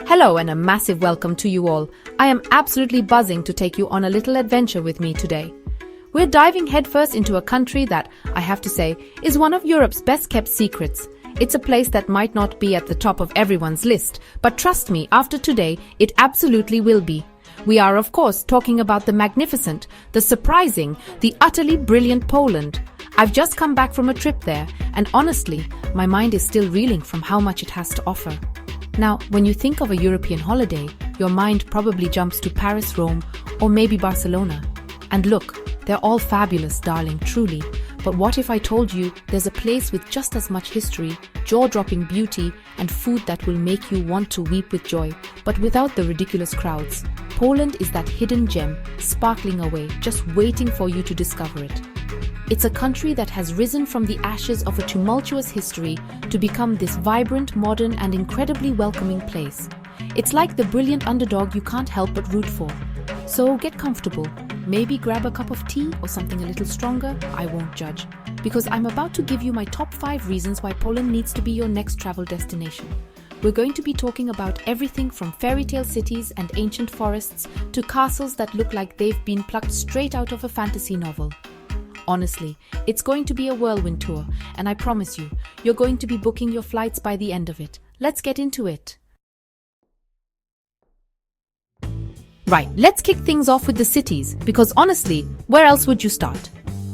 Hello and a massive welcome to you all. I am absolutely buzzing to take you on a little adventure with me today. We're diving headfirst into a country that, I have to say, is one of Europe's best kept secrets. It's a place that might not be at the top of everyone's list, but trust me, after today, it absolutely will be. We are, of course, talking about the magnificent, the surprising, the utterly brilliant Poland. I've just come back from a trip there, and honestly, my mind is still reeling from how much it has to offer. Now, when you think of a European holiday, your mind probably jumps to Paris, Rome, or maybe Barcelona. And look, they're all fabulous, darling, truly. But what if I told you there's a place with just as much history, jaw-dropping beauty, and food that will make you want to weep with joy, but without the ridiculous crowds? Poland is that hidden gem, sparkling away, just waiting for you to discover it. It's a country that has risen from the ashes of a tumultuous history to become this vibrant, modern, and incredibly welcoming place. It's like the brilliant underdog you can't help but root for. So get comfortable. Maybe grab a cup of tea or something a little stronger. I won't judge. Because I'm about to give you my top 5 reasons why Poland needs to be your next travel destination. We're going to be talking about everything from fairy tale cities and ancient forests to castles that look like they've been plucked straight out of a fantasy novel. Honestly, it's going to be a whirlwind tour, and I promise you, you're going to be booking your flights by the end of it. Let's get into it. Right, let's kick things off with the cities, because honestly, where else would you start?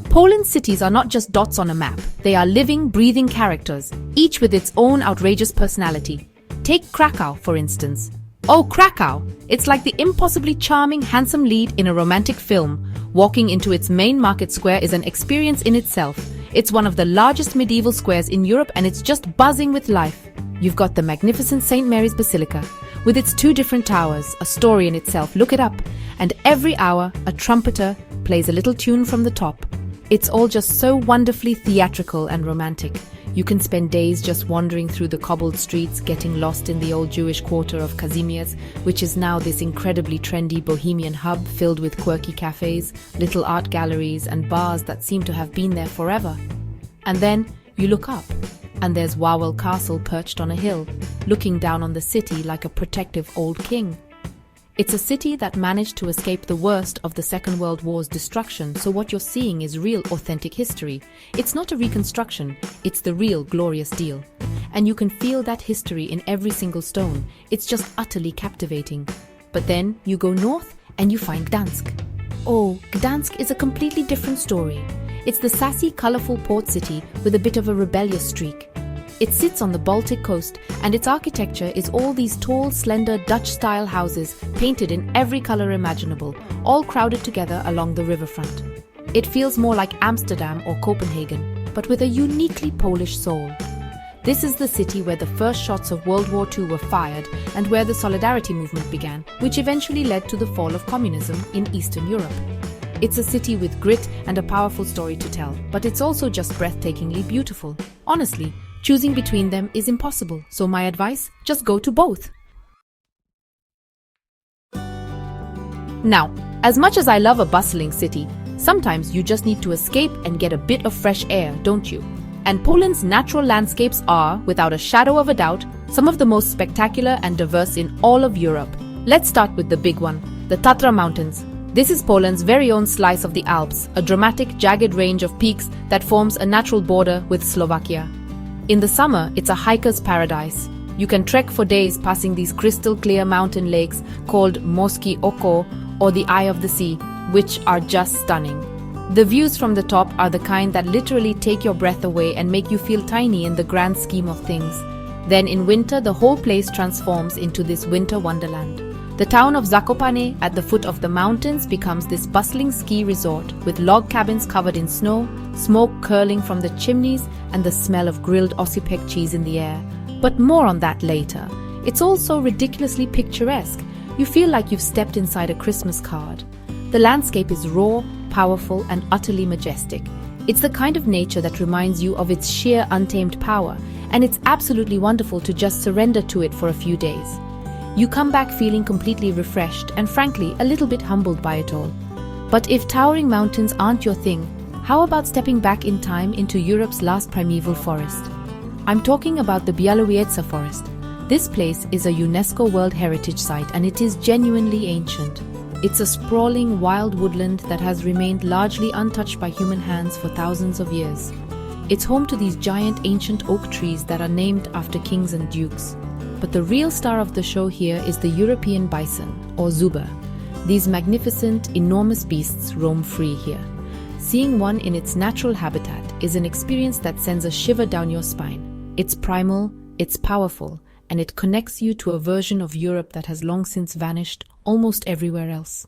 Poland's cities are not just dots on a map. They are living, breathing characters, each with its own outrageous personality. Take Krakow, for instance. Oh, Krakow! It's like the impossibly charming, handsome lead in a romantic film. Walking into its main market square is an experience in itself. It's one of the largest medieval squares in Europe and it's just buzzing with life. You've got the magnificent St. Mary's Basilica. With its 2 different towers, a story in itself, look it up. And every hour, a trumpeter plays a little tune from the top. It's all just so wonderfully theatrical and romantic. You can spend days just wandering through the cobbled streets, getting lost in the old Jewish quarter of Kazimierz, which is now this incredibly trendy bohemian hub filled with quirky cafes, little art galleries, and bars that seem to have been there forever. And then you look up, and there's Wawel Castle perched on a hill, looking down on the city like a protective old king. It's a city that managed to escape the worst of the Second World War's destruction, so what you're seeing is real, authentic history. It's not a reconstruction, it's the real, glorious deal. And you can feel that history in every single stone. It's just utterly captivating. But then you go north and you find Gdansk. Oh, Gdansk is a completely different story. It's the sassy, colorful port city with a bit of a rebellious streak. It sits on the Baltic coast, and its architecture is all these tall, slender Dutch-style houses painted in every color imaginable, all crowded together along the riverfront. It feels more like Amsterdam or Copenhagen, but with a uniquely Polish soul. This is the city where the first shots of World War II were fired and where the Solidarity movement began, which eventually led to the fall of communism in Eastern Europe. It's a city with grit and a powerful story to tell, but it's also just breathtakingly beautiful. Honestly, choosing between them is impossible, so my advice, just go to both. Now, as much as I love a bustling city, sometimes you just need to escape and get a bit of fresh air, don't you? And Poland's natural landscapes are, without a shadow of a doubt, some of the most spectacular and diverse in all of Europe. Let's start with the big one, the Tatra Mountains. This is Poland's very own slice of the Alps, a dramatic, jagged range of peaks that forms a natural border with Slovakia. In the summer, it's a hiker's paradise. You can trek for days passing these crystal-clear mountain lakes called Morskie Oko, or the Eye of the Sea, which are just stunning. The views from the top are the kind that literally take your breath away and make you feel tiny in the grand scheme of things. Then in winter, the whole place transforms into this winter wonderland. The town of Zakopane at the foot of the mountains becomes this bustling ski resort with log cabins covered in snow, smoke curling from the chimneys, and the smell of grilled Osipek cheese in the air. But more on that later. It's also ridiculously picturesque. You feel like you've stepped inside a Christmas card. The landscape is raw, powerful, and utterly majestic. It's the kind of nature that reminds you of its sheer untamed power, and it's absolutely wonderful to just surrender to it for a few days. You come back feeling completely refreshed and frankly a little bit humbled by it all. But if towering mountains aren't your thing, how about stepping back in time into Europe's last primeval forest? I'm talking about the Białowieża forest. This place is a UNESCO World Heritage Site and it is genuinely ancient. It's a sprawling wild woodland that has remained largely untouched by human hands for thousands of years. It's home to these giant ancient oak trees that are named after kings and dukes. But the real star of the show here is the European bison, or zebra. These magnificent, enormous beasts roam free here. Seeing one in its natural habitat is an experience that sends a shiver down your spine. It's primal, it's powerful, and it connects you to a version of Europe that has long since vanished almost everywhere else.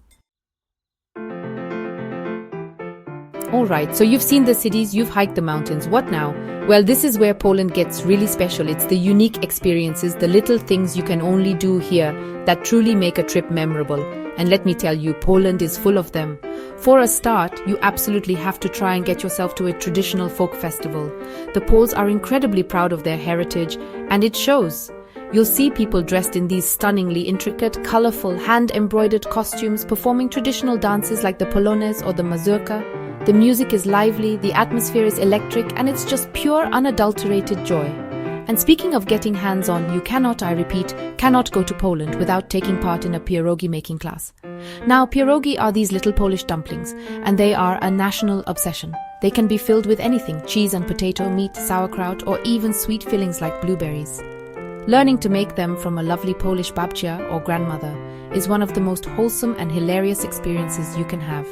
Alright, so you've seen the cities, you've hiked the mountains. What now? Well, this is where Poland gets really special. It's the unique experiences, the little things you can only do here that truly make a trip memorable. And let me tell you, Poland is full of them. For a start, you absolutely have to try and get yourself to a traditional folk festival. The Poles are incredibly proud of their heritage, and it shows. You'll see people dressed in these stunningly intricate, colorful, hand-embroidered costumes performing traditional dances like the Polonaise or the Mazurka. The music is lively, the atmosphere is electric, and it's just pure, unadulterated joy. And speaking of getting hands-on, you cannot, I repeat, cannot go to Poland without taking part in a pierogi making class. Now, pierogi are these little Polish dumplings, and they are a national obsession. They can be filled with anything, cheese and potato, meat, sauerkraut, or even sweet fillings like blueberries. Learning to make them from a lovely Polish babcia or grandmother is one of the most wholesome and hilarious experiences you can have.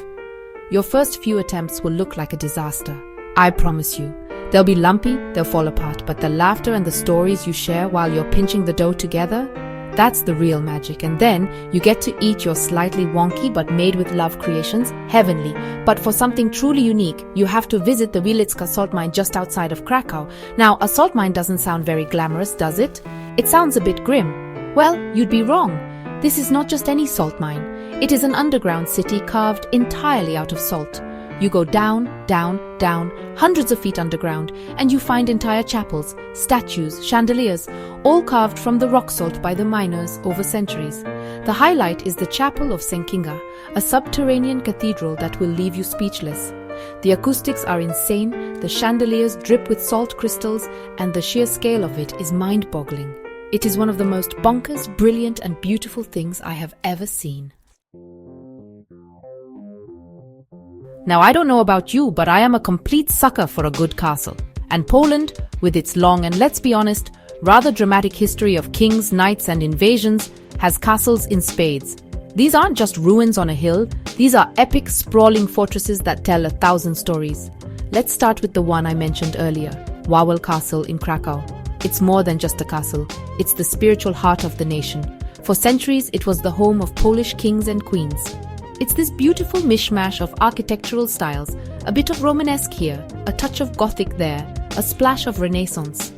Your first few attempts will look like a disaster. I promise you. They'll be lumpy, they'll fall apart, but the laughter and the stories you share while you're pinching the dough together, that's the real magic. And then you get to eat your slightly wonky but made with love creations, heavenly. But for something truly unique, you have to visit the Wilicka salt mine just outside of Krakow. Now, a salt mine doesn't sound very glamorous, does it? It sounds a bit grim. Well, you'd be wrong. This is not just any salt mine. It is an underground city carved entirely out of salt. You go down, down, down, hundreds of feet underground, and you find entire chapels, statues, chandeliers, all carved from the rock salt by the miners over centuries. The highlight is the Chapel of St. Kinga, a subterranean cathedral that will leave you speechless. The acoustics are insane, the chandeliers drip with salt crystals, and the sheer scale of it is mind-boggling. It is one of the most bonkers, brilliant, and beautiful things I have ever seen. Now, I don't know about you, but I am a complete sucker for a good castle. And Poland, with its long and, let's be honest, rather dramatic history of kings, knights, and invasions, has castles in spades. These aren't just ruins on a hill, these are epic, sprawling fortresses that tell 1,000 stories. Let's start with the one I mentioned earlier, Wawel Castle in Krakow. It's more than just a castle, it's the spiritual heart of the nation. For centuries, it was the home of Polish kings and queens. It's this beautiful mishmash of architectural styles, a bit of Romanesque here, a touch of Gothic there, a splash of Renaissance.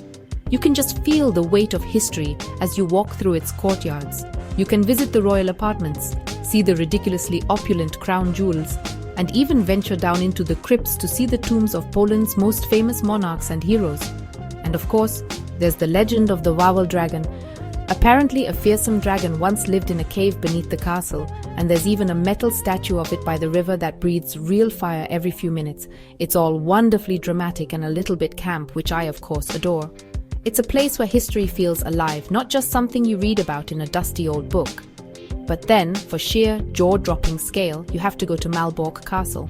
You can just feel the weight of history as you walk through its courtyards. You can visit the royal apartments, see the ridiculously opulent crown jewels, and even venture down into the crypts to see the tombs of Poland's most famous monarchs and heroes. And of course, there's the legend of the Wawel dragon. Apparently, a fearsome dragon once lived in a cave beneath the castle, and there's even a metal statue of it by the river that breathes real fire every few minutes. It's all wonderfully dramatic and a little bit camp, which I, of course, adore. It's a place where history feels alive, not just something you read about in a dusty old book. But then, for sheer, jaw-dropping scale, you have to go to Malbork Castle.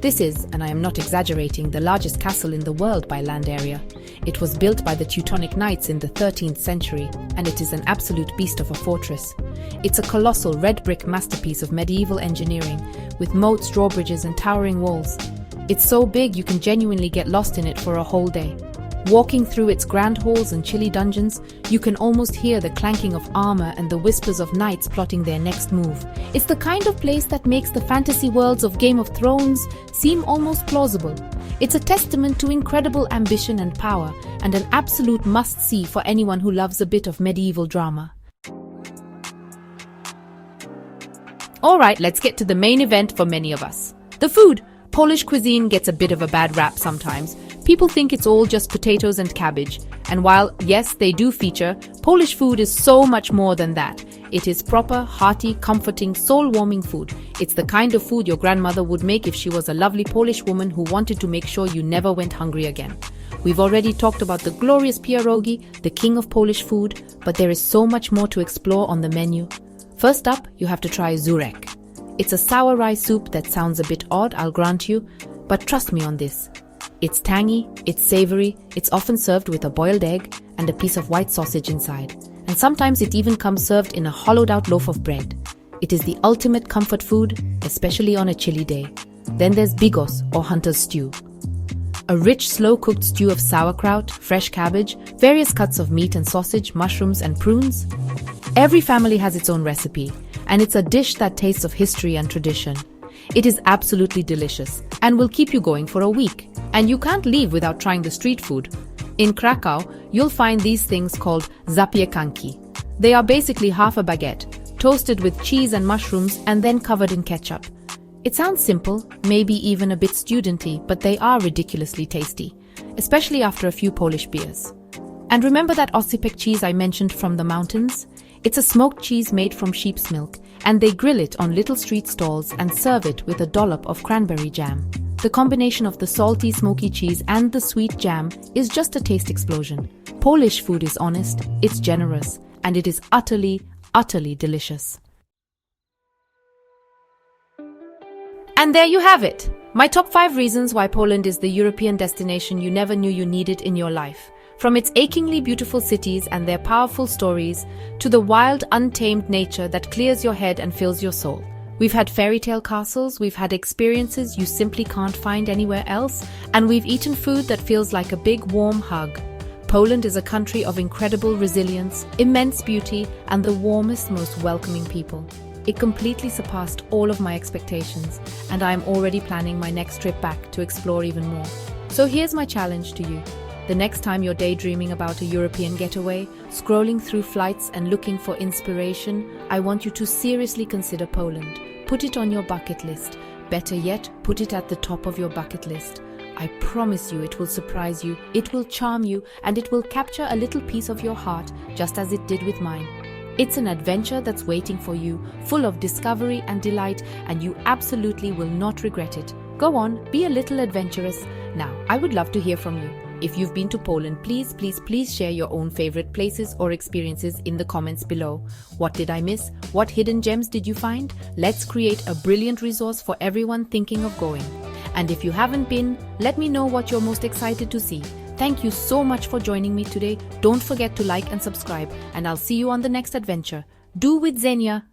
This is, and I am not exaggerating, the largest castle in the world by land area. It was built by the Teutonic Knights in the 13th century, and it is an absolute beast of a fortress. It's a colossal red brick masterpiece of medieval engineering, with moats, drawbridges, and towering walls. It's so big you can genuinely get lost in it for a whole day. Walking through its grand halls and chilly dungeons, you can almost hear the clanking of armor and the whispers of knights plotting their next move. It's the kind of place that makes the fantasy worlds of Game of Thrones seem almost plausible. It's a testament to incredible ambition and power, and an absolute must-see for anyone who loves a bit of medieval drama. Alright, let's get to the main event for many of us. The food. Polish cuisine gets a bit of a bad rap sometimes. People think it's all just potatoes and cabbage. And while, yes, they do feature, Polish food is so much more than that. It is proper, hearty, comforting, soul-warming food. It's the kind of food your grandmother would make if she was a lovely Polish woman who wanted to make sure you never went hungry again. We've already talked about the glorious pierogi, the king of Polish food, but there is so much more to explore on the menu. First up, you have to try żurek. It's a sour rice soup that sounds a bit odd, I'll grant you, but trust me on this. It's tangy, it's savory, it's often served with a boiled egg and a piece of white sausage inside. And sometimes it even comes served in a hollowed-out loaf of bread. It is the ultimate comfort food, especially on a chilly day. Then there's bigos, or hunter's stew. A rich, slow-cooked stew of sauerkraut, fresh cabbage, various cuts of meat and sausage, mushrooms and prunes. Every family has its own recipe, and it's a dish that tastes of history and tradition. It is absolutely delicious and will keep you going for a week. And you can't leave without trying the street food. In Krakow, you'll find these things called zapiekanki. They are basically half a baguette, toasted with cheese and mushrooms and then covered in ketchup. It sounds simple, maybe even a bit studenty, but they are ridiculously tasty, especially after a few Polish beers. And remember that oscypek cheese I mentioned from the mountains? It's a smoked cheese made from sheep's milk, and they grill it on little street stalls and serve it with a dollop of cranberry jam. The combination of the salty, smoky cheese and the sweet jam is just a taste explosion. Polish food is honest, it's generous, and it is utterly, utterly delicious. And there you have it! My top 5 reasons why Poland is the European destination you never knew you needed in your life. From its achingly beautiful cities and their powerful stories, to the wild, untamed nature that clears your head and fills your soul. We've had fairy tale castles, we've had experiences you simply can't find anywhere else, and we've eaten food that feels like a big, warm hug. Poland is a country of incredible resilience, immense beauty, and the warmest, most welcoming people. It completely surpassed all of my expectations, and I am already planning my next trip back to explore even more. So here's my challenge to you. The next time you're daydreaming about a European getaway, scrolling through flights and looking for inspiration, I want you to seriously consider Poland. Put it on your bucket list. Better yet, put it at the top of your bucket list. I promise you it will surprise you, it will charm you, and it will capture a little piece of your heart, just as it did with mine. It's an adventure that's waiting for you, full of discovery and delight, and you absolutely will not regret it. Go on, be a little adventurous. Now, I would love to hear from you. If you've been to Poland, please share your own favorite places or experiences in the comments below. What did I miss? What hidden gems did you find? Let's create a brilliant resource for everyone thinking of going. And if you haven't been, let me know what you're most excited to see. Thank you so much for joining me today. Don't forget to like and subscribe, and I'll see you on the next adventure. Do with Xenia!